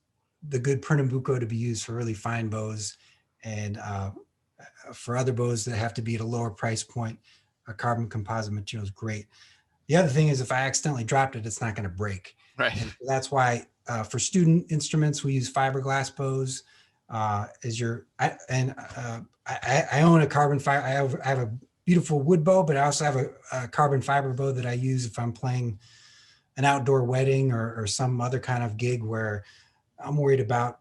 the good Pernambuco to be used for really fine bows. And for other bows that have to be at a lower price point, a carbon composite material is great. The other thing is, if I accidentally dropped it, it's not going to break. Right. And that's why for student instruments, we use fiberglass bows. I own a carbon fiber. I have a beautiful wood bow, but I also have a carbon fiber bow that I use if I'm playing an outdoor wedding or some other kind of gig where I'm worried about,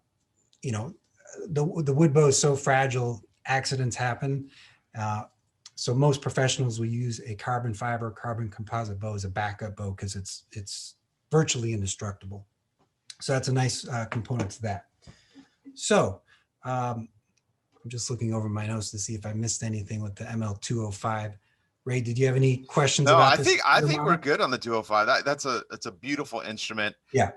the wood bow is so fragile, accidents happen. So most professionals will use a carbon fiber, carbon composite bow as a backup bow because it's virtually indestructible. So that's a nice component to that. So I'm just looking over my notes to see if I missed anything with the ML-205. Ray, did you have any questions about this? I think we're good on the 205. That's a beautiful instrument. Yeah.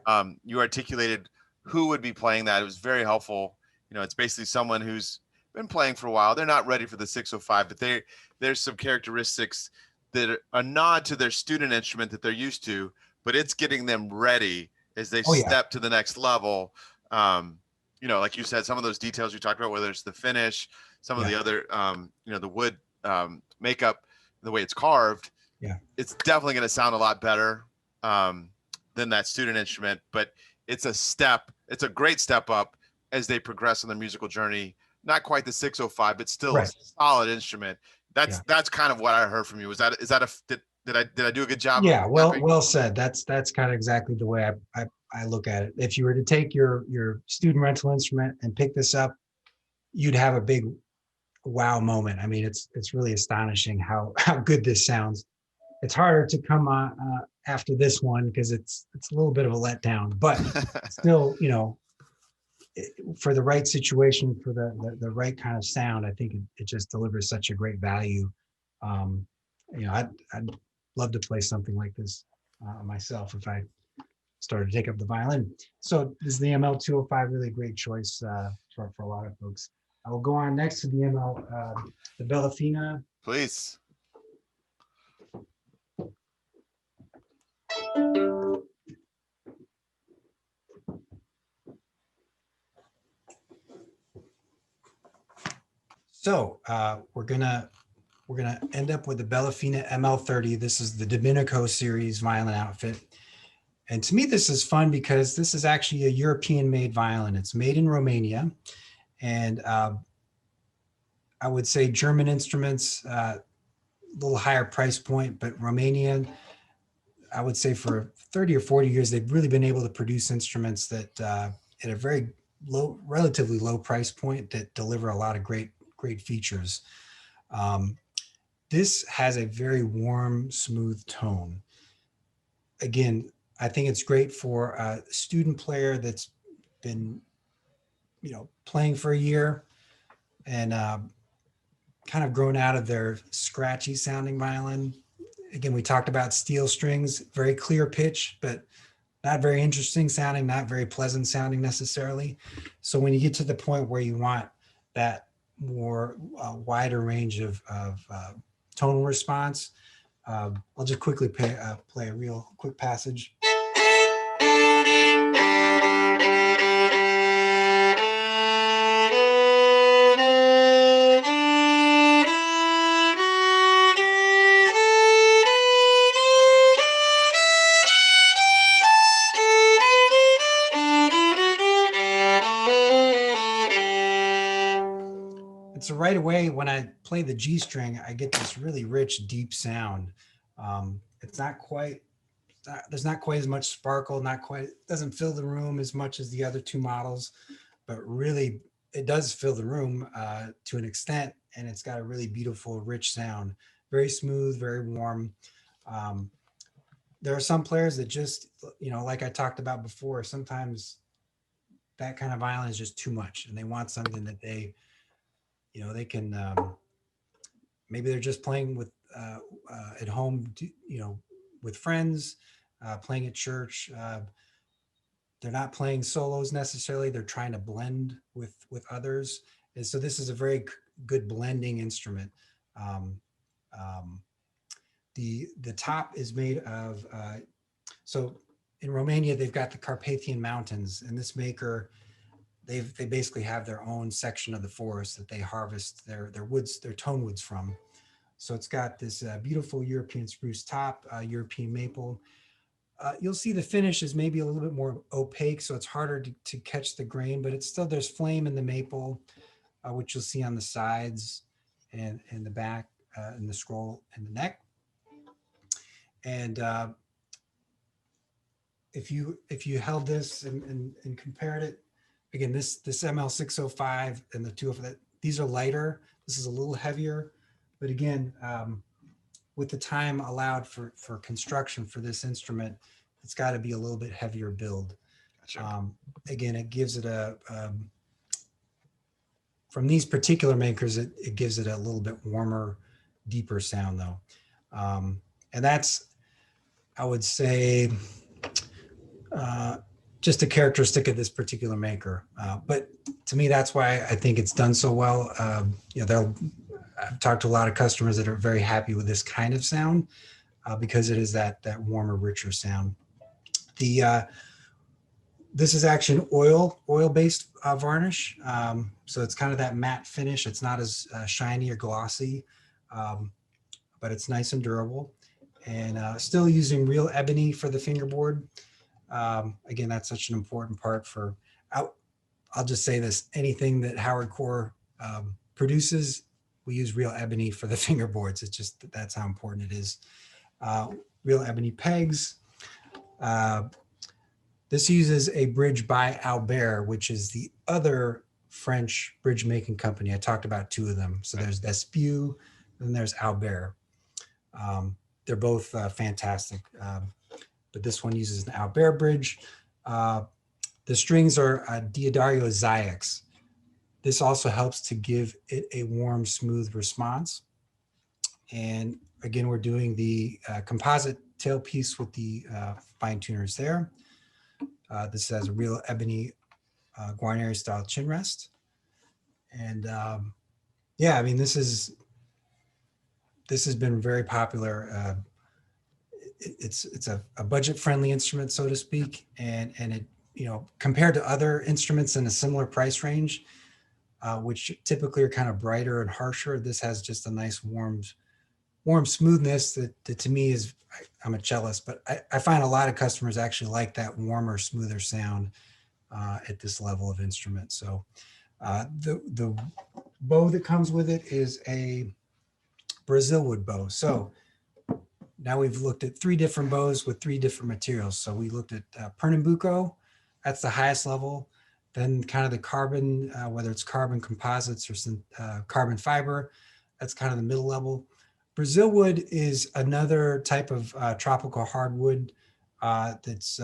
You articulated who would be playing that. It was very helpful. It's basically someone who's been playing for a while. They're not ready for the 605, but there's some characteristics that are a nod to their student instrument that they're used to, but it's getting them ready as they step to the next level. you know, like you said, some of those details you talked about, whether it's the finish, some of the other, you know, the wood makeup, the way it's carved, it's definitely going to sound a lot better than that student instrument. But it's a great step up as they progress on their musical journey. Not quite the 605, but still a solid instrument. That's kind of what I heard from you. Is that did I do a good job? Yeah, well said. That's kind of exactly the way I look at it. If you were to take your student rental instrument and pick this up, you'd have a big wow moment. I mean, it's really astonishing how good this sounds. It's harder to come on after this one because it's a little bit of a letdown, but still, you know, for the right situation, for the right kind of sound, I think it just delivers such a great value. You know, I'd love to play something like this myself if I started to take up the violin. So this is the ML-205, really great choice for a lot of folks. I will go on next to the the Bellafina. Please. So we're gonna end up with the Bellafina ML-30. This is the Domenico series violin outfit. And to me, this is fun because this is actually a European-made violin. It's made in Romania. And I would say German instruments, a little higher price point, but Romanian, I would say for 30 or 40 years, they've really been able to produce instruments that at a very relatively low price point that deliver a lot of great features. This has a very warm, smooth tone. Again, I think it's great for a student player that's been, you know, playing for a year and kind of grown out of their scratchy sounding violin. Again, we talked about steel strings, very clear pitch, but not very interesting sounding, not very pleasant sounding necessarily. So when you get to the point where you want that more wider range of tonal response, I'll just quickly play a real quick passage. So right away, when I play the G string, I get this really rich, deep sound. It's not quite, there's not quite as much sparkle, doesn't fill the room as much as the other two models, but really it does fill the room to an extent, and it's got a really beautiful, rich sound, very smooth, very warm. There are some players that just, you know, like I talked about before, sometimes that kind of violin is just too much, and they want something that they, you know, they can, maybe they're just playing with at home, you know, with friends, playing at church. They're not playing solos necessarily. They're trying to blend with others. And so this is a very good blending instrument. The top is made of, so in Romania, they've got the Carpathian Mountains, and this maker, they basically have their own section of the forest that they harvest their woods, their tone woods from. So it's got this beautiful European spruce top, European maple. You'll see the finish is maybe a little bit more opaque, so it's harder to catch the grain, but it's still, there's flame in the maple, which you'll see on the sides and in the back, in the scroll and the neck. And if you held this and compared it, again, this ML-605 and the two of that, these are lighter. This is a little heavier, but again, with the time allowed for construction for this instrument, it's got to be a little bit heavier build. Gotcha. Again, it gives it a, from these particular makers, it gives it a little bit warmer, deeper sound though. And that's, I would say, just a characteristic of this particular maker. But to me, that's why I think it's done so well. You know, I've talked to a lot of customers that are very happy with this kind of sound because it is that warmer, richer sound. This is actually an oil-based varnish. So it's kind of that matte finish. It's not as shiny or glossy, um, but it's nice and durable. And still using real ebony for the fingerboard. Again, that's such an important part for, I'll, I'll just say this, anything that Howard Core produces, we use real ebony for the fingerboards. It's just, that's how important it is. Uh, Real ebony pegs. Uh, This uses a bridge by Albert, which is the other French bridge making company. I talked about two of them. So there's Vespu, and there's Albert. They're both fantastic, but this one uses an Albert bridge. The strings are Diodario Zyx. This also helps to give it a warm, smooth response. And again, we're doing the composite tailpiece with the fine tuners there. This has a real ebony Guarneri style chin rest. And yeah, I mean, this has been very popular. It's a budget friendly instrument, so to speak. And it, you know, compared to other instruments in a similar price range, which typically are kind of brighter and harsher, this has just a nice warm smoothness that to me is, I'm a cellist, but I find a lot of customers actually like that warmer, smoother sound at this level of instrument. So the bow that comes with it is a Brazilwood bow. So now we've looked at 3 different bows with 3 different materials. So we looked at Pernambuco, that's the highest level. Then kind of the carbon, whether it's carbon composites or carbon fiber, that's kind of the middle level. Brazilwood is another type of tropical hardwood that's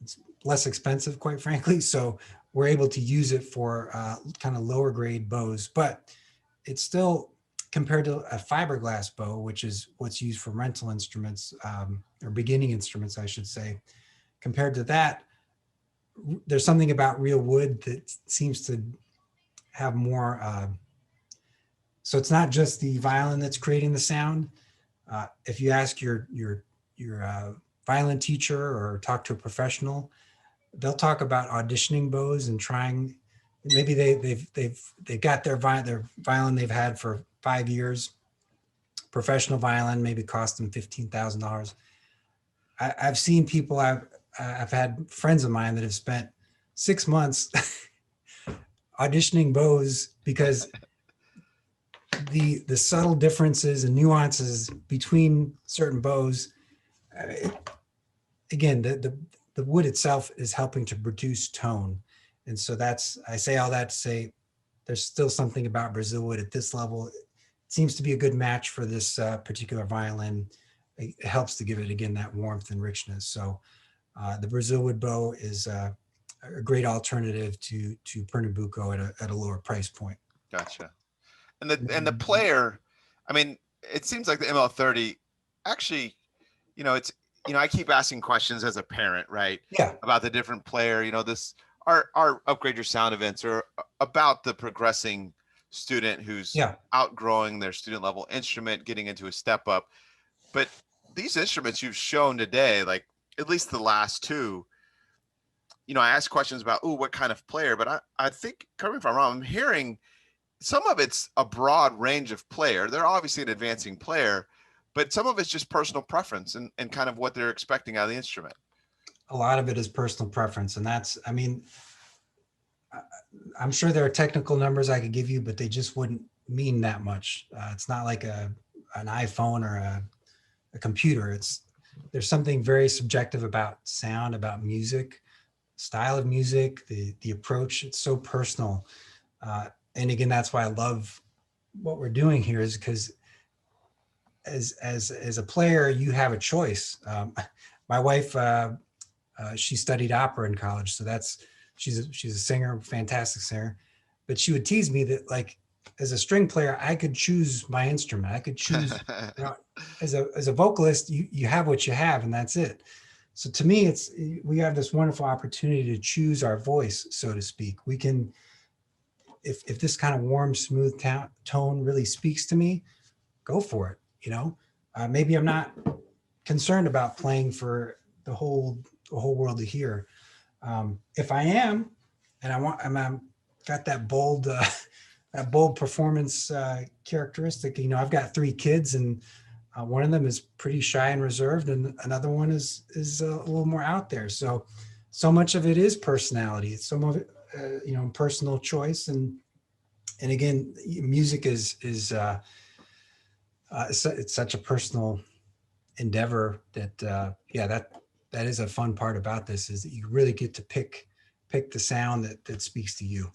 it's less expensive, quite frankly. So we're able to use it for kind of lower grade bows, but it's still, compared to a fiberglass bow, which is what's used for rental instruments, or beginning instruments, I should say, compared to that, there's something about real wood that seems to have more, so it's not just the violin that's creating the sound. If you ask your violin teacher or talk to a professional, they'll talk about auditioning bows and trying. Maybe they've got their violin they've had for 5 years. Professional violin maybe cost them $15,000. I've seen people. I've had friends of mine that have spent 6 months auditioning bows because the subtle differences and nuances between certain bows. Again, the wood itself is helping to produce tone. And so I say all that to say there's still something about Brazilwood at this level. It seems to be a good match for this particular violin. It helps to give it, again, that warmth and richness. So the Brazilwood bow is a great alternative to Pernambuco at a lower price point. Gotcha. And the player, I mean, it seems like the ML-30 actually, it's, I keep asking questions as a parent, right? Yeah. About the different player, our Upgrade Your Sound events are about the progressing student who's outgrowing their student level instrument, getting into a step up. But these instruments you've shown today, like at least the last 2, I ask questions about, what kind of player, but I think, correct me if I'm wrong, I'm hearing some of it's a broad range of player. They're obviously an advancing player, but some of it's just personal preference and kind of what they're expecting out of the instrument. A lot of it is personal preference. And that's, I mean, I'm sure there are technical numbers I could give you, but they just wouldn't mean that much. It's not like an iPhone or a computer. There's something very subjective about sound, about music, style of music, the approach. It's so personal. And again, that's why I love what we're doing here, is because as a player, you have a choice. My wife, she studied opera in college, so she's a singer, fantastic singer. But she would tease me that, like, as a string player, I could choose my instrument. I could choose. As a vocalist, you have what you have, and that's it. So to me, we have this wonderful opportunity to choose our voice, so to speak. We can. If this kind of warm, smooth tone really speaks to me, go for it. Maybe I'm not concerned about playing for the whole world to hear. If I am, and I'm got that bold, that bold performance characteristic. You know, I've got 3 kids, and one of them is pretty shy and reserved, and another one is a little more out there. So much of it is personality. It's some of it, you know, personal choice, and again, music it's such a personal endeavor that yeah, that is a fun part about this, is that you really get to pick the sound that speaks to you.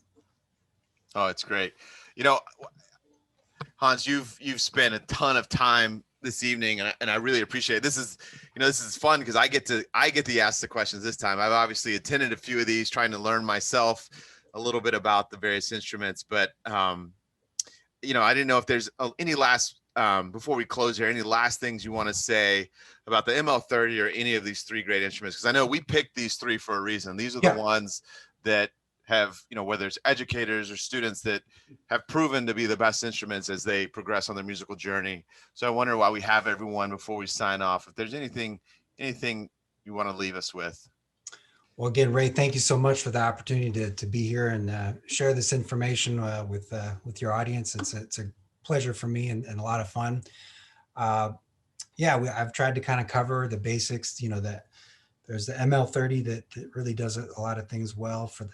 Oh, it's great. You know, Hans, you've spent a ton of time this evening, and I really appreciate it. This is, you know, this is fun because I get to ask the questions this time. I've obviously attended a few of these, trying to learn myself a little bit about the various instruments, but you know, I didn't know if there's any last before we close here, any last things you want to say about the ML-30 or any of these 3 great instruments? Because I know we picked these 3 for a reason. These are the ones that have, you know, whether it's educators or students that have proven to be the best instruments as they progress on their musical journey. So I wonder, why we have everyone, before we sign off, if there's anything you want to leave us with. Well, again, Ray, thank you so much for the opportunity to be here and share this information with your audience. It's a pleasure for me and a lot of fun. Yeah, I've tried to kind of cover the basics. You know, that there's the ML-30 that really does a lot of things well for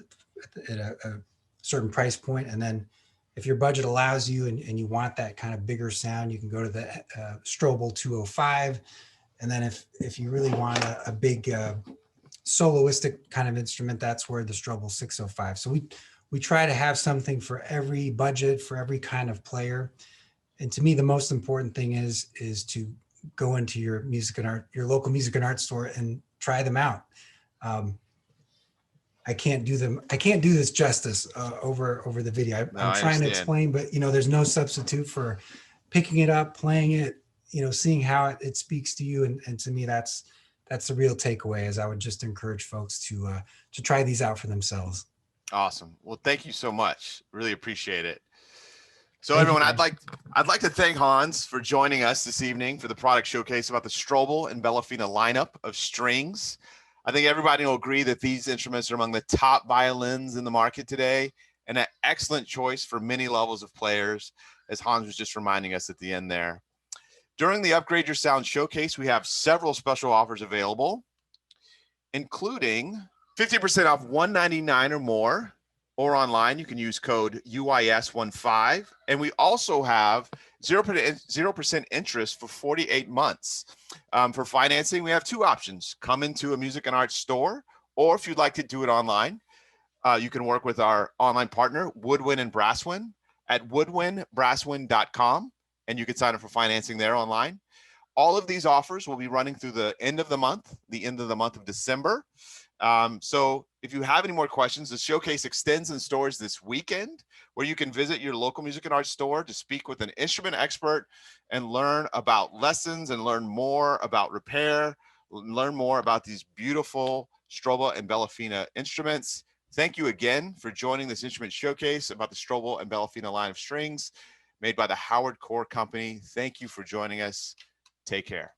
at a certain price point. And then if your budget allows you and you want that kind of bigger sound, you can go to the Strobel 205. And then if you really want a big soloistic kind of instrument, that's where the Strobel 605. So we try to have something for every budget, for every kind of player. And to me, the most important thing is to go into your local music and art store and try them out. I can't do this justice over the video. I'm trying to explain, but you know, there's no substitute for picking it up, playing it, you know, seeing how it speaks to you. And to me, that's the real takeaway, is I would just encourage folks to try these out for themselves. Awesome. Well, thank you so much. Really appreciate it. So everyone, I'd like to thank Hans for joining us this evening for the product showcase about the Strobel and Bellafina lineup of strings. I think everybody will agree that these instruments are among the top violins in the market today, and an excellent choice for many levels of players, as Hans was just reminding us at the end there. During the Upgrade Your Sound showcase, we have several special offers available, including 50% off $199 or more, or online. You can use code UIS15. And we also have 0% interest for 48 months. For financing, we have 2 options: come into a music and art store, or if you'd like to do it online, you can work with our online partner, Woodwind and Brasswind, at woodwindbrasswind.com, and you can sign up for financing there online. All of these offers will be running through the end of the month of December. So if you have any more questions, the showcase extends in stores this weekend, where you can visit your local music and art store to speak with an instrument expert and learn about lessons and learn more about repair, learn more about these beautiful Strobel and Bellafina instruments. Thank you again for joining this instrument showcase about the Strobel and Bellafina line of strings made by the Howard Core Company. Thank you for joining us. Take care.